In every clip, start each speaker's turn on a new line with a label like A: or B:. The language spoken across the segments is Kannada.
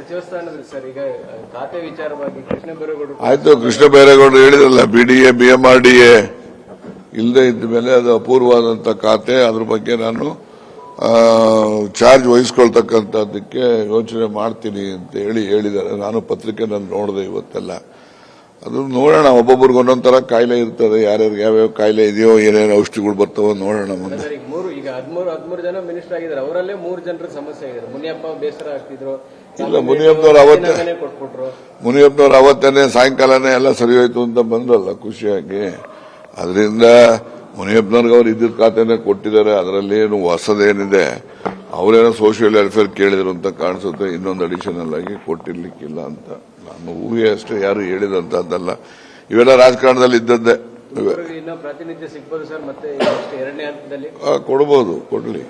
A: ಸಚಿವ ಸ್ಥಾನದಲ್ಲಿ ಸರ್ ಈಗ ಖಾತೆ ವಿಚಾರವಾಗಿ ಕೃಷ್ಣ ಬೈರೇಗೌಡರು
B: ಆಯ್ತು. ಕೃಷ್ಣ ಬೈರೇಗೌಡರು ಹೇಳಿದ್ರಲ್ಲ, BDA BMRDA ಇಲ್ಲದೆ ಇದ್ದ ಮೇಲೆ ಅದು ಅಪೂರ್ವವಾದಂತ ಖಾತೆ, ಅದ್ರ ಬಗ್ಗೆ ನಾನು ಚಾರ್ಜ್ ವಹಿಸ್ಕೊಳ್ತಕ್ಕಂಥದ್ದಕ್ಕೆ ಯೋಚನೆ ಮಾಡ್ತೀನಿ ಅಂತ ಹೇಳಿದ್ದಾರೆ. ನಾನು ಪತ್ರಿಕೆ ನಾನು ನೋಡಿದೆ ಇವತ್ತೆಲ್ಲ. ಅದು ನೋಡೋಣ, ಒಬ್ಬೊಬ್ರಿಗೆ ಒಂದೊಂದರ ಕಾಯಿಲೆ ಇರ್ತದೆ, ಯಾರ್ಯಾರಿಗೆ ಯಾವ್ಯಾವ ಕಾಯಿಲೆ ಇದೆಯೋ, ಏನೇನು ಔಷಧಿಗಳು ಬರ್ತಾವೋ ನೋಡೋಣ ಮುಂದೆ.
A: ಈಗ 13 ಜನ ಮಿನಿಸ್ಟರ್ ಆಗಿದ್ದಾರೆ, ಅವರಲ್ಲೇ 3 ಜನರ ಸಮಸ್ಯೆ ಆಗಿದೆ. ಮುನಿಯಪ್ಪ ಬೇಸರ ಆಗ್ತಿದ್ರು,
B: ಇಲ್ಲ ಮುನಿಯಪ್ಪನವ್ರು ಅವತ್ತೇನೆ ಸಾಯಂಕಾಲನೇ ಎಲ್ಲ ಸರಿ ಹೋಯ್ತು ಅಂತ ಬಂದ್ರಲ್ಲ ಖುಷಿಯಾಗಿ. ಅದರಿಂದ ಮುನಿಯಪ್ಪನವ್ರಿಗೆ ಅವ್ರು ಇದ್ದಿದ್ದ ಖಾತೆನೆ ಕೊಟ್ಟಿದ್ದಾರೆ, ಅದರಲ್ಲಿ ಏನು ಹೊಸದೇನಿದೆ. ಅವರೇನೋ ಸೋಷಿಯಲ್ ವೆಲ್ಫೇರ್ ಕೇಳಿದ್ರು ಅಂತ ಕಾಣಿಸುತ್ತೆ, ಇನ್ನೊಂದು ಅಡಿಷನಲ್ ಆಗಿ ಕೊಟ್ಟಿರ್ಲಿಕ್ಕಿಲ್ಲ ಅಂತ ನಾನು ಊಹೆ ಅಷ್ಟೇ, ಯಾರು ಹೇಳಿದಂತದ್ದಲ್ಲ. ಇವೆಲ್ಲ ರಾಜಕಾರಣದಲ್ಲಿ ಇದ್ದದ್ದೇ.
A: ಪ್ರಾತಿನಿಧ್ಯ ಸಿಗ್ಬೋದು ಸರ್, ಮತ್ತೆ ಎರಡನೇ ಹಂತದಲ್ಲಿ
B: ಕೊಡಬಹುದು, ಕೊಡ್ಲಿ.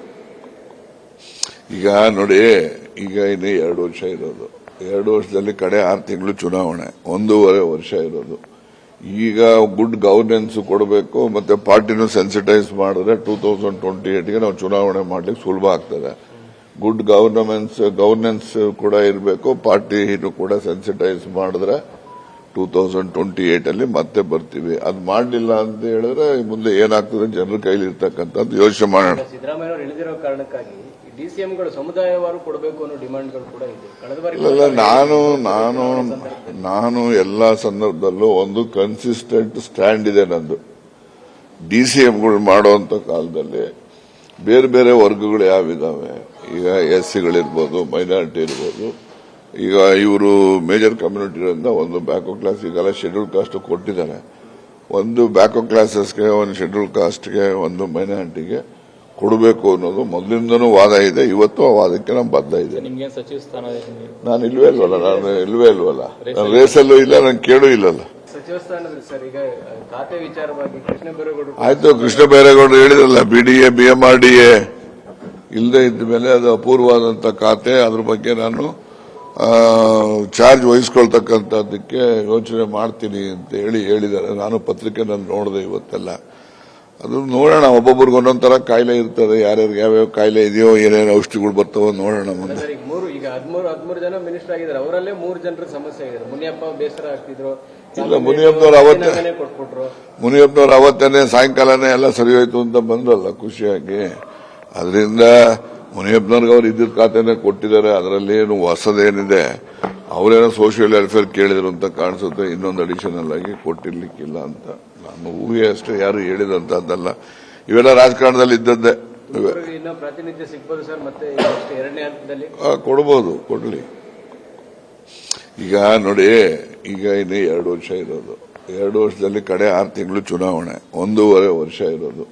B: ಈಗ ನೋಡಿ, ಈಗ ಇನ್ನು 2 ವರ್ಷ ಇರೋದು, 2 ವರ್ಷದಲ್ಲಿ ಕಡೆ 6 ತಿಂಗಳು ಚುನಾವಣೆ, 1.5 ವರ್ಷ ಇರೋದು. ಈಗ ಗುಡ್ ಗವರ್ನೆನ್ಸ್ ಕೊಡಬೇಕು, ಮತ್ತೆ ಪಾರ್ಟಿನೂ ಸೆನ್ಸಿಟೈಸ್ ಮಾಡಿದ್ರೆ 2028ಗೆ ನಾವು ಚುನಾವಣೆ ಮಾಡ್ಲಿಕ್ಕೆ ಸುಲಭ ಆಗ್ತದೆ. ಗುಡ್ ಗವರ್ನೆನ್ಸ್ ಕೂಡ ಇರಬೇಕು, ಪಾರ್ಟಿನೂ ಕೂಡ ಸೆನ್ಸಿಟೈಸ್ ಮಾಡಿದ್ರೆ 2028 ಅಲ್ಲಿ ಮತ್ತೆ ಬರ್ತೀವಿ. ಅದು ಮಾಡಲಿಲ್ಲ ಅಂತ ಹೇಳಿದ್ರೆ ಮುಂದೆ ಏನಾಗ್ತದೆ ಜನರ ಕೈಲಿ ಇರ್ತಕ್ಕಂಥದ್ದು ಯೋಚನೆ ಮಾಡೋಣ.
A: ಸಿದ್ದರಾಮಯ್ಯ ಅವರು ಹೇಳಿದಿರೋ ಕಾರಣಕ್ಕಾಗಿ ಡಿಸಿಎಂಗಳು ಸಮುದಾಯವಾರು ಕೊಡಬೇಕು ಅನ್ನೋ ಡಿಮಾಂಡ್ಗಳು ಕೂಡ ಇದೆ. ಕಳೆದ ಬಾರಿ
B: ನಾನು ಎಲ್ಲಾ ಸಂದರ್ಭದಲ್ಲೂ ಒಂದು ಕನ್ಸಿಸ್ಟೆಂಟ್ ಸ್ಟ್ಯಾಂಡ್ ಇದೆ ನಂದು. ಡಿಸಿಎಂಗಳು ಮಾಡುವಂತ ಕಾಲದಲ್ಲಿ ಬೇರೆ ಬೇರೆ ವರ್ಗಗಳು ಯಾವಿದಾವೆ, ಈಗ SCಗಳಿರ್ಬೋದು, ಮೈನಾರಿಟಿ ಇರ್ಬೋದು. ಈಗ ಇವರು ಮೇಜರ್ ಕಮ್ಯುನಿಟಿಗಳಿಂದ ಒಂದು ಬ್ಯಾಕೋ ಕ್ಲಾಸ್, ಈಗೆಲ್ಲ ಶೆಡ್ಯೂಲ್ ಕಾಸ್ಟ್ ಕೊಟ್ಟಿದ್ದಾರೆ. ಒಂದು ಬ್ಯಾಕೋ ಕ್ಲಾಸಸ್ಗೆ, ಒಂದು ಶೆಡ್ಯೂಲ್ ಕಾಸ್ಟ್ಗೆ, ಒಂದು ಮೈನಾರಿಟಿಗೆ ಕೊಡಬೇಕು ಅನ್ನೋದು ಮೊದಲಿಂದನೂ ವಾದ ಇದೆ. ಇವತ್ತು ಆ ವಾದಕ್ಕೆ ನಾನು ಬದ್ಧ ಇದೆ. ನಾನು ಇಲ್ವೇ ಇಲ್ವಲ್ಲ, ನಾನು ರೇಸಲ್ಲೂ ಇಲ್ಲ, ನಾನು ಕೇಳೂ ಇಲ್ಲಲ್ಲ.
A: ಸಚಿವ ಸ್ಥಾನದಲ್ಲಿ ಸರ್ ಈಗ ಖಾತೆ ವಿಚಾರವಾಗಿ ಕೃಷ್ಣ ಬೈರೇಗೌಡರು
B: ಆಯ್ತು. ಕೃಷ್ಣ ಬೈರೇಗೌಡರು ಹೇಳಿದ್ರಲ್ಲ, BDA BMRDA ಇಲ್ಲದೆ ಇದ್ದ ಮೇಲೆ ಅದು ಅಪೂರ್ವವಾದಂತ ಖಾತೆ, ಅದ್ರ ಬಗ್ಗೆ ನಾನು ಚಾರ್ಜ್ ವಹಿಸ್ಕೊಳ್ತಕ್ಕಂಥದ್ದಕ್ಕೆ ಯೋಚನೆ ಮಾಡ್ತೀನಿ ಅಂತ ಹೇಳಿದ್ದಾರೆ. ನಾನು ಪತ್ರಿಕೆ ನಾನು ನೋಡಿದೆ ಇವತ್ತೆಲ್ಲ. ಅದು ನೋಡೋಣ, ಒಬ್ಬೊಬ್ರಿಗೆ ಒಂದೊಂದರ ಕಾಯಿಲೆ ಇರ್ತದೆ, ಯಾರ್ಯಾರಿಗೆ ಯಾವ್ಯಾವ ಕಾಯಿಲೆ ಇದೆಯೋ, ಏನೇನು ಔಷಧಿಗಳು ಬರ್ತಾವೋ ನೋಡೋಣ ಮುಂದೆ.
A: ಈಗ 13 ಜನ ಮಿನಿಸ್ಟರ್ ಆಗಿದ್ದಾರೆ, ಅವರಲ್ಲೇ 3 ಜನರ ಸಮಸ್ಯೆ ಆಗಿದೆ. ಮುನಿಯಪ್ಪ ಬೇಸರ ಆಗ್ತಿದ್ರು,
B: ಇಲ್ಲ ಮುನಿಯಪ್ಪನವ್ರು ಅವತ್ತೇನೆ ಸಾಯಂಕಾಲನೇ ಎಲ್ಲ ಸರಿ ಹೋಯ್ತು ಅಂತ ಬಂದ್ರಲ್ಲ ಖುಷಿಯಾಗಿ. ಅದರಿಂದ ಮುನಿಯಪ್ಪನವ್ರಿಗೆ ಅವ್ರು ಇದ್ದಿದ್ದ ಖಾತೆನೆ ಕೊಟ್ಟಿದ್ದಾರೆ, ಅದರಲ್ಲಿ ಏನು ಹೊಸದೇನಿದೆ. ಅವರೇನೋ ಸೋಷಿಯಲ್ ವೆಲ್ಫೇರ್ ಕೇಳಿದ್ರು ಅಂತ ಕಾಣಿಸುತ್ತೆ, ಇನ್ನೊಂದು ಅಡಿಷನಲ್ ಆಗಿ ಕೊಟ್ಟಿರ್ಲಿಕ್ಕಿಲ್ಲ ಅಂತ ನಾನು ಊಹೆ ಅಷ್ಟೇ, ಯಾರು ಹೇಳಿದಂತದ್ದಲ್ಲ. ಇವೆಲ್ಲ ರಾಜಕಾರಣದಲ್ಲಿ ಇದ್ದದ್ದೇ.
A: ಪ್ರಾತಿನಿಧ್ಯ ಸಿಗ್ಬೋದು ಸರ್, ಮತ್ತೆ ಎರಡನೇ ಹಂತದಲ್ಲಿ
B: ಕೊಡಬಹುದು, ಕೊಡ್ಲಿ. ಈಗ ನೋಡಿ, ಈಗ ಇನ್ನು 2 ವರ್ಷ ಇರೋದು, 2 ವರ್ಷದಲ್ಲಿ ಕಡೆ 6 ತಿಂಗಳು ಚುನಾವಣೆ, 1.5 ವರ್ಷ ಇರೋದು.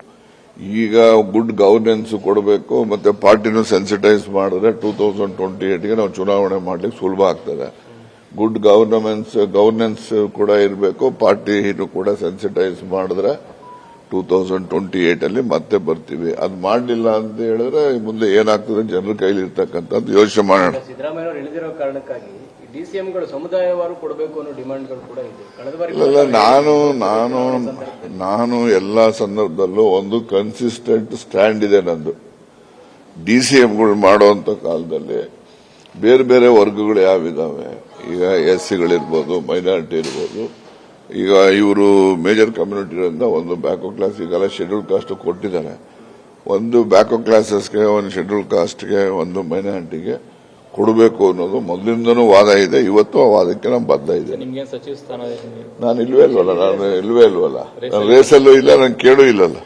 B: ಈಗ ಗುಡ್ ಗವರ್ನೆನ್ಸ್ ಕೊಡಬೇಕು, ಮತ್ತೆ ಪಾರ್ಟಿನೂ ಸೆನ್ಸಿಟೈಸ್ ಮಾಡಿದ್ರೆ 2028ಗೆ ನಾವು ಚುನಾವಣೆ ಮಾಡ್ಲಿಕ್ಕೆ ಸುಲಭ ಆಗ್ತದೆ. ಗುಡ್ ಗವರ್ನೆನ್ಸ್ ಕೂಡ ಇರಬೇಕು, ಪಾರ್ಟಿನೂ ಕೂಡ ಸೆನ್ಸಿಟೈಸ್ ಮಾಡಿದ್ರೆ 2028 ಅಲ್ಲಿ ಮತ್ತೆ ಬರ್ತೀವಿ. ಅದು ಮಾಡಲಿಲ್ಲ ಅಂತ ಹೇಳಿದ್ರೆ ಮುಂದೆ ಏನಾಗ್ತದೆ ಜನರ ಕೈಲಿ ಇರ್ತಕ್ಕಂಥದ್ದು ಯೋಚನೆ ಮಾಡೋಣ.
A: ಸಿದ್ದರಾಮಯ್ಯ ಅವರು ಹೇಳಿದಿರೋ ಕಾರಣಕ್ಕಾಗಿ ಡಿಸಿಎಂಗಳು ಸಮುದಾಯವಾರು ಕೊಡಬೇಕು ಅನ್ನೋ ಡಿಮಾಂಡ್ಗಳು ಕೂಡ ಇದೆ. ಕಳೆದ ಬಾರಿ
B: ನಾನು ಎಲ್ಲಾ ಸಂದರ್ಭದಲ್ಲೂ ಒಂದು ಕನ್ಸಿಸ್ಟೆಂಟ್ ಸ್ಟ್ಯಾಂಡ್ ಇದೆ ನಂದು. ಡಿಸಿಎಂಗಳು ಮಾಡುವಂತ ಕಾಲದಲ್ಲಿ ಬೇರೆ ಬೇರೆ ವರ್ಗಗಳು ಯಾವಿದಾವೆ, ಈಗ SCಗಳಿರ್ಬೋದು, ಮೈನಾರಿಟಿ ಇರ್ಬೋದು. ಈಗ ಇವರು ಮೇಜರ್ ಕಮ್ಯುನಿಟಿಗಳಿಂದ ಒಂದು ಬ್ಯಾಕೋ ಕ್ಲಾಸ್, ಈಗೆಲ್ಲ ಶೆಡ್ಯೂಲ್ ಕಾಸ್ಟ್ ಕೊಟ್ಟಿದ್ದಾರೆ. ಒಂದು ಬ್ಯಾಕೋ ಕ್ಲಾಸಸ್ಗೆ, ಒಂದು ಶೆಡ್ಯೂಲ್ ಕಾಸ್ಟ್ಗೆ, ಒಂದು ಮೈನಾರಿಟಿಗೆ ಕೊಡಬೇಕು ಅನ್ನೋದು ಮೊದಲಿಂದನೂ ವಾದ ಇದೆ. ಇವತ್ತು ಆ ವಾದಕ್ಕೆ ನಾನು ಬದ್ಧ ಇದೆ. ನಾನು ಇಲ್ವೇ ಇಲ್ವಲ್ಲ, ನಾನು ರೇಸಲ್ಲೂ ಇಲ್ಲ, ನಾನು ಕೇಳೂ ಇಲ್ಲಲ್ಲ.